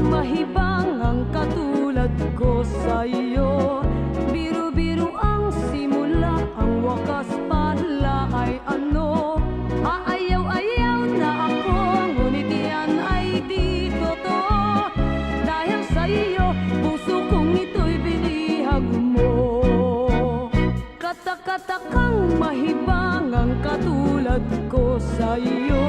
mahibang ang katulad ko sa'yo. Biro-biro ang simula, ang wakas pala ay ano. Aayaw-ayaw na ako, ngunit yan ay di totoo. Dahil sa'yo, puso kong ito'y binihag mo. Katak-katakang mahibang ang katulad ko sa'yo.